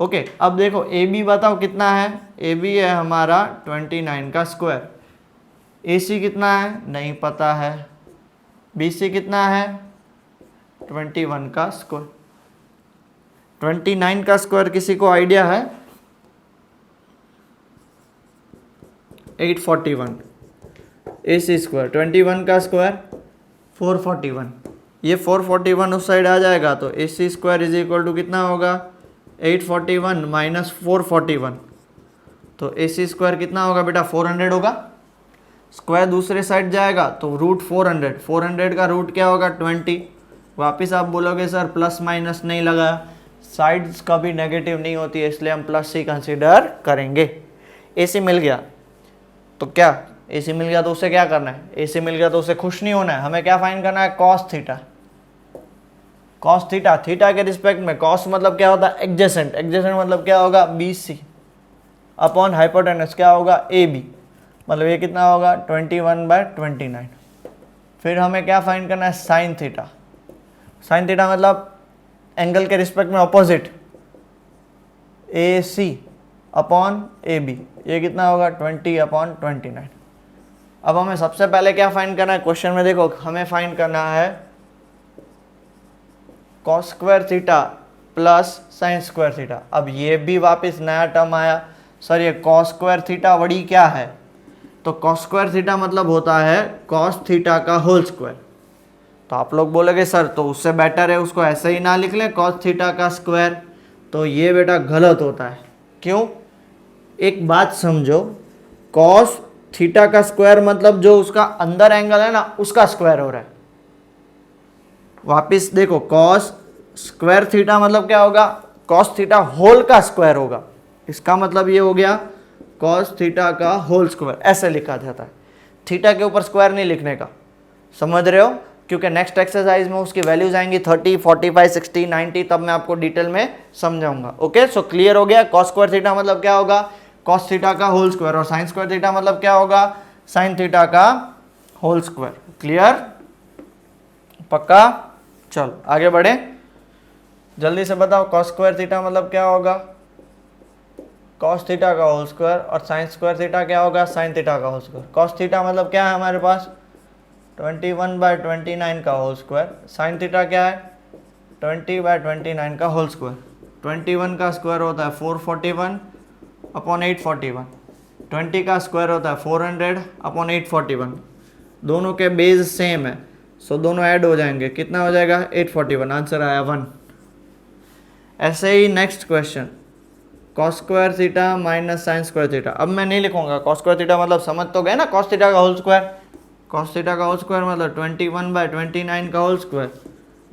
Okay, अब देखो ए बी बताओ कितना है, ए बी है हमारा 29 का स्क्वायर, ए सी कितना है नहीं पता है, बी सी कितना है 21 का स्क्वायर। 29 का स्क्वायर किसी को आइडिया है, 841, ए सी स्क्वायर 21 का स्क्वायर 441, ये 441 उस साइड आ जाएगा तो ए C square is equal to कितना होगा 841 माइनस 441, तो ए सी स्क्वायर कितना होगा बेटा 400 होगा। स्क्वायर दूसरे साइड जाएगा तो रूट 400, 400 का रूट क्या होगा 20। वापस आप बोलोगे सर प्लस माइनस नहीं लगाया, साइड्स कभी नेगेटिव नहीं होती है, इसलिए हम प्लस ही कंसीडर करेंगे। ए सी मिल गया तो क्या, ए सी मिल गया तो उसे क्या करना है, ए सी मिल गया तो उसे खुश नहीं होना है, हमें क्या फाइंड करना है, cos theta. Cos theta, theta के रिस्पेक्ट में कॉस मतलब क्या होता है, एडजेसेंट, एडजेसेंट मतलब क्या होगा बी सी अपॉन हाइपोटेनस क्या होगा ए बी, मतलब ये कितना होगा 21/29। फिर हमें क्या फाइंड करना है, साइन थीटा। साइन थीटा मतलब एंगल के रिस्पेक्ट में opposite, A C upon A B, ये कितना होगा 20/29। अब हमें सबसे पहले क्या फाइंड करना है, क्वेश्चन में देखो हमें फाइंड करना है cos square theta plus sign square theta. अब ये भी वापस नया टर्म आया, सर ये कॉस स्क्वायर थीटा वड़ी क्या है, तो कॉस स्क्वायर थीटा मतलब होता है कॉस थीटा का होल स्क्वायर। तो आप लोग बोलोगे सर तो उससे बेटर है उसको ऐसे ही ना लिख लें कॉस थीटा का स्क्वायर, तो ये बेटा गलत होता है। क्यों? एक बात समझो, कॉस थीटा का स्क्वायर मतलब जो उसका अंदर एंगल है ना उसका स्क्वायर हो रहा है। वापिस देखो, कॉस स्क्वायर थीटा मतलब क्या होगा? कॉस थीटा होल का स्क्वायर होगा। इसका मतलब ये हो गया कॉस थीटा का होल स्क्वायर, ऐसे लिखा जाता है। थीटा के ऊपर स्क्वायर नहीं लिखने का, समझ रहे हो? क्योंकि नेक्स्ट एक्सरसाइज में उसकी वैल्यूज आएंगी 30, 45, 60, 90, तब मैं आपको डिटेल में समझाऊंगा। ओके, सो क्लियर हो गया। कॉस स्क्वायर थीटा मतलब क्या होगा? कॉस थीटा का होल स्क्वायर। और साइन स्क्वायर थीटा मतलब क्या होगा? साइन थीटा का होल स्क्वायर। क्लियर? पक्का? चलो आगे बढ़े, जल्दी से बताओ कॉस स्क्वायर थीटा मतलब क्या होगा? कॉस थीटा का होल स्क्वायर। और साइन स्क्वायर थीटा क्या होगा? साइन थीटा का होल स्क्वायर। कॉस थीटा मतलब क्या है हमारे पास? 21/29 का होल स्क्वायर। साइन थीटा क्या है? 20/29 का होल स्क्वायर। 21 का स्क्वायर होता है 441 अपॉन 841। 20 का स्क्वायर होता है 400 अपॉन 841। दोनों के बेस सेम है, सो दोनों ऐड हो जाएंगे। कितना हो जाएगा? 841। आंसर आया 1। ऐसे ही next question, cos square theta minus sine square theta. अब मैं नहीं लिखूंगा कॉस स्क्वायर थीटा मतलब समझ तो गए ना, कॉस थीटा का होल स्क्वायर। कॉस थीटा का होल स्क्वायर मतलब 21/29 का होल स्क्वायर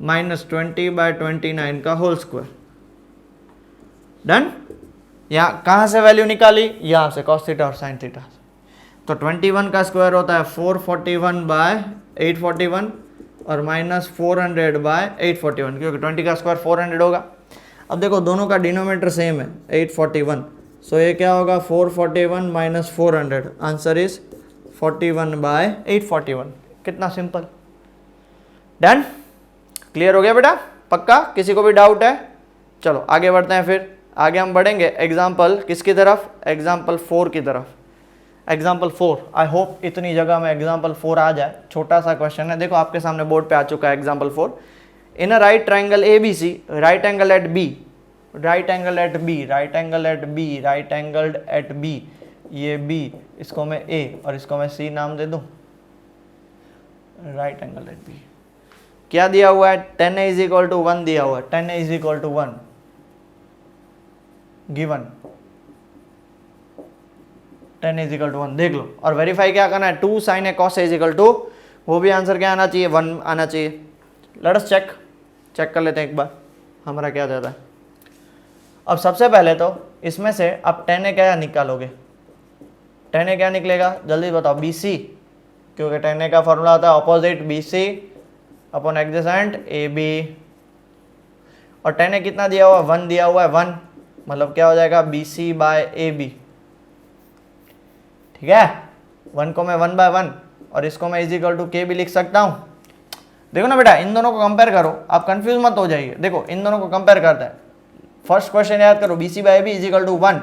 माइनस 20/29 का होल स्क्वायर। डन? यहाँ कहाँ से वैल्यू निकाली? यहाँ से, कॉस थीटा और साइन थीटा। तो 21 का स्क्वायर होता है 441/841 और माइनस 400/841, क्योंकि 20 का स्क्वायर 400 होगा। अब देखो दोनों का डिनोमिनेटर सेम है 841, सो ये क्या होगा? 441 माइनस 400, आंसर इज 41/841। कितना सिंपल। डन? क्लियर हो गया बेटा? पक्का? किसी को भी डाउट है? चलो आगे बढ़ते हैं। फिर आगे हम बढ़ेंगे एग्जाम्पल किसकी तरफ? एग्जाम्पल 4 की तरफ। एग्जाम्पल 4, आई होप इतनी जगह में एग्जाम्पल 4 आ जाए। छोटा सा क्वेश्चन है, देखो आपके सामने बोर्ड पे आ चुका है example 4। In a right triangle ABC, right angle at B, right angle at B, right angle at B, right angle at B, ये B, इसको मैं A और इसको मैं C नाम दे दूं। राइट एंगल एट B क्या दिया हुआ है? tan A = 1 दिया हुआ है। tan A = 1 given, tan A = 1 देख लो। और वेरीफाई क्या करना है? 2 sin A cos A = वो भी आंसर क्या आना चाहिए? 1 आना चाहिए। लेट अस चेक कर लेते हैं एक बार हमारा क्या जाता है। अब सबसे पहले तो इसमें से आप tan A क्या निकालोगे? tan A क्या निकलेगा? जल्दी बताओ। BC, क्योंकि tan A का फॉर्मूला होता है opposite BC upon adjacent AB। और tan A कितना दिया हुआ है? 1 दिया हुआ है। 1 मतलब क्या हो जाएगा? BC/AB। ठीक है, 1 को मैं 1/1 और इसको मैं = K भी लिख सकता हूं। देखो ना बेटा, इन दोनों को कंपेयर करो, आप कंफ्यूज मत हो जाइए। देखो इन दोनों को कंपेयर करते हैं। फर्स्ट क्वेश्चन याद करो, BC/AB = 1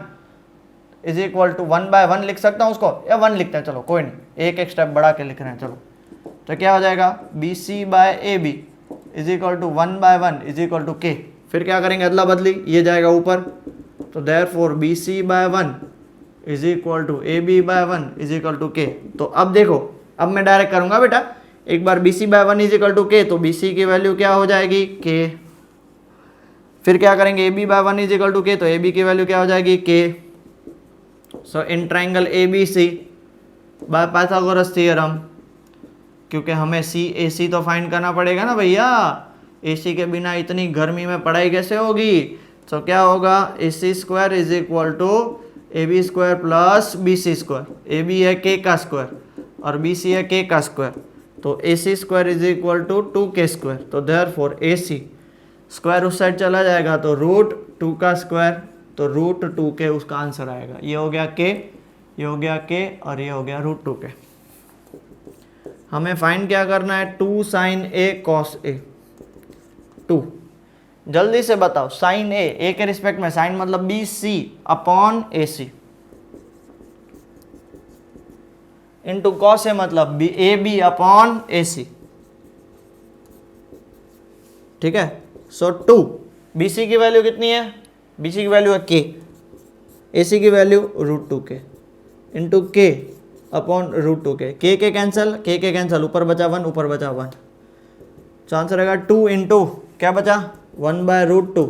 = 1/1 लिख सकता हूं उसको, या 1 लिखते हैं। चलो कोई नहीं, एक स्टेप बढ़ा के लिख रहे हैं। चलो तो क्या हो जाएगा? BC/AB = 1/1 = K। फिर क्या करेंगे? अदला बदली, ये जाएगा ऊपर, तो देयरफॉर BC/1 = AB/1 = K। तो अब देखो, अब मैं डायरेक्ट करूंगा बेटा। एक बार BC/1 = K, तो BC की वैल्यू क्या हो जाएगी? K। फिर क्या करेंगे? AB/1 = K, तो AB की वैल्यू क्या हो जाएगी? K। So in triangle ABC bye Pythagoras theorem, क्योंकि हमें CAC तो फाइंड करना पड़ेगा ना भैया। AC के बिना इतनी गर्मी में पढ़ाई कैसे होगी? तो क्या होगा? AC² = AB² plus BC²। AB है K का स्क्वायर और BC है K का स्क्वायर, तो AC² = 2K²। तो देयरफॉर AC स्क्वायर उस साइड चला जाएगा तो √2 का स्क्वायर, तो √2K उसका आंसर आएगा। ये हो गया K, ये हो गया K और ये हो गया √2K। हमें फाइंड क्या करना है? 2 sin A cos A। 2 जल्दी से बताओ। साइन A के रिस्पेक्ट में, साइन मतलब BC upon AC into cos A मतलब AB अपॉन AC। ठीक है, सो 2 BC की वैल्यू कितनी है? BC की वैल्यू है K, AC की value √2K into K upon root two K cancel, ऊपर बचा 1, ऊपर बचा 1, तो आंसर आएगा 2 इंटू क्या बचा 1/√2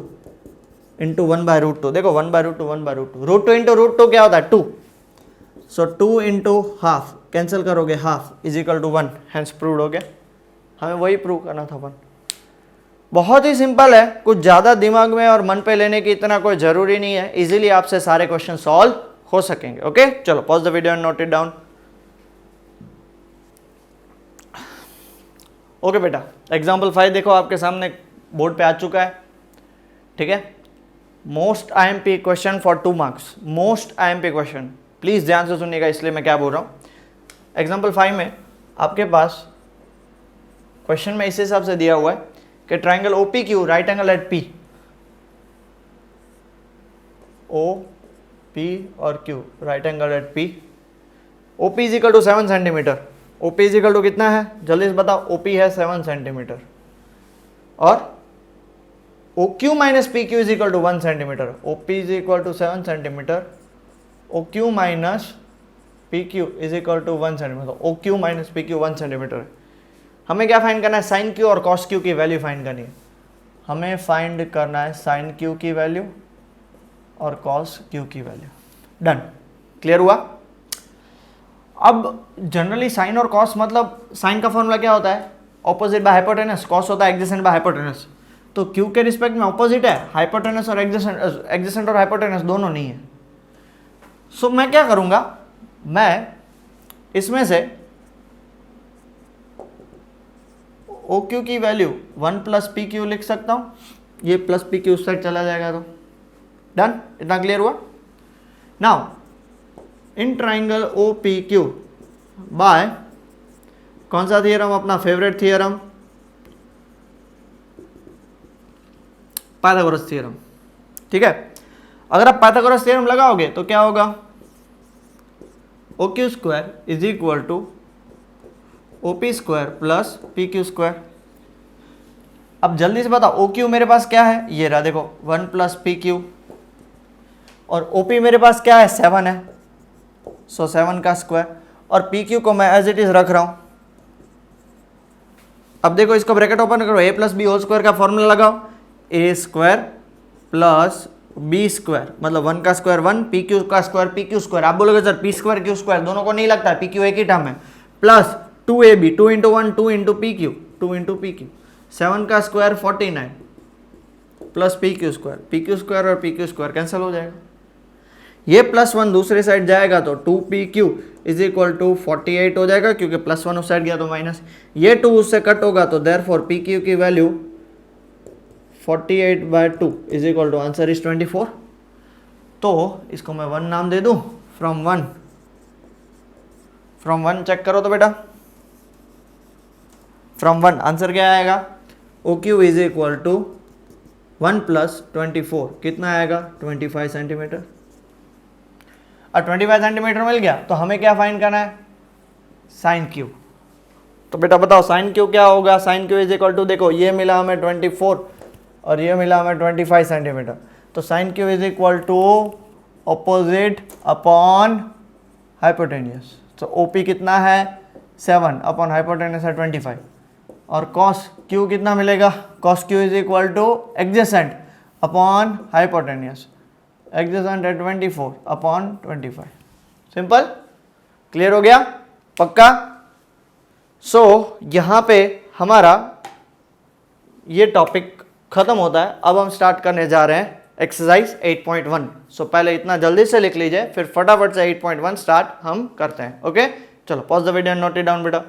इंटू 1/√2। देखो 1/√2 1/√2, √2 इंटू √2 क्या होता है 2, सो 2 इंटू हाफ, कैंसिल करोगे half is equal to 1, hence proved हो गया। हमें वही प्रूव करना था 1। बहुत ही सिंपल है, कुछ ज़्यादा दिमाग में और मन पे लेने की इतना कोई ज़रूरी नहीं है, इजीली आपसे सारे क्वेश्चन सॉल्व हो सकेंगे। ओके चलो pause the video and note it down. Okay बेटा, एग्जाम्पल 5 देखो आपके सामने बोर्ड पे आ चुका है, ठीक है। Most IMP question for 2 marks, most IMP question, please ध्यान से सुनिएगा, इसलिए मैं क्या बोल रहा हूँ। एग्जाम्पल 5 में आपके पास क्वेश्चन में इस हिसाब से दिया हुआ है कि triangle OPQ right angle at P, OP और Q right angle at P, OP is equal to 7 centimetre, OP is equal to कितना है जल्दी से बताओ, OP है 7 सेंटीमीटर और OQ minus PQ is equal to 1 centimetre, OP is equal to 7 centimetre, OQ minus PQ is equal to 1 centimetre, OQ minus PQ 1 centimetre. हमें क्या find करना है, साइन Q और कॉस Q की वैल्यू फाइंड करनी है। हमें फाइंड करना है साइन Q की वैल्यू और कॉस Q की वैल्यू। डन, क्लियर हुआ। अब जनरली साइन और कॉस, मतलब साइन का फॉर्मूला क्या होता है, ऑपोजिट बाय हाइपोटेनस, कॉस होता है एडजेसेंट बाय हाइपोटेनस। तो Q के रिस्पेक्ट में ऑपोजिट है, हाइपोटेनस और एडजेसेंट और हाइपोटेनस दोनों नहीं है। सो मैं क्या करूंगा, मैं इसमें से OQ की वैल्यू 1 प्लस PQ लिख सकता हूं, ये प्लस PQ उस साइड चला जाएगा, तो डन, इतना क्लियर हुआ। Now in triangle OPQ by कौन सा थियरम, अपना फेवरेट थियरम पाइथागोरस थियरम, ठीक है। अगर आप पाइथागोरस थियरम लगाओगे तो क्या होगा, OQ square is equal to OP square plus PQ square. अब जल्दी से बताओ OQ मेरे पास क्या है, ये रहा देखो 1 प्लस PQ, और OP मेरे पास क्या है 7 है, सो 7 का स्क्वायर, और PQ को मैं एज इट इज रख रहा हूं। अब देखो इसको ब्रैकेट ओपन करो, A plus B whole square का फॉर्मूला लगाओ, A square plus B square, मतलब 1 का स्क्वायर 1, PQ का स्क्वायर PQ स्क्वायर। आप बोलोगे sir P square Q square दोनों को नहीं लगता है, PQ एक ही टर्म है, plus 2AB 2 into 1 2 into PQ 2 into PQ, 7 का स्क्वायर 49 प्लस PQ स्क्वायर और PQ स्क्वायर कैंसिल हो जाएगा, ये प्लस 1 दूसरे साइड जाएगा तो 2PQ इज इक्वल टू 48 हो जाएगा, क्योंकि प्लस 1 उस साइड गया तो माइनस, ये 2 उससे कट होगा, तो देयरफॉर PQ की value 48/2 is equal to answer is 24। तो इसको मैं 1 नाम दे दूं, फ्रॉम 1 चेक करो तो बेटा, फ्रॉम 1 आंसर क्या आएगा, OQ is equal to 1 plus 24 कितना आएगा 25 सेंटीमीटर। और 25 सेंटीमीटर मिल गया, तो हमें क्या फाइंड करना है, साइन Q। तो बेटा बताओ साइन Q क्या होगा, sine Q is equal to, देखो ये मिला हमें 24 और ये मिला हमें 25 सेंटीमीटर, तो sine Q is equal to opposite upon hypotenuse. तो OP कितना है 7 अपॉन हाइपोटेन्यूस है 25, और कॉस Q कितना मिलेगा, cos Q is equal to adjacent upon hypotenuse, adjacent है 24 अपॉन 25। सिंपल, क्लियर हो गया, पक्का। सो यहाँ पे हमारा ये टॉपिक खत्म होता है। अब हम स्टार्ट करने जा रहे हैं एक्सरसाइज 8.1। सो पहले इतना जल्दी से लिख लीजिए, फिर फटाफट से 8.1 स्टार्ट हम करते हैं। ओके चलो pause the video and note it down बेटा।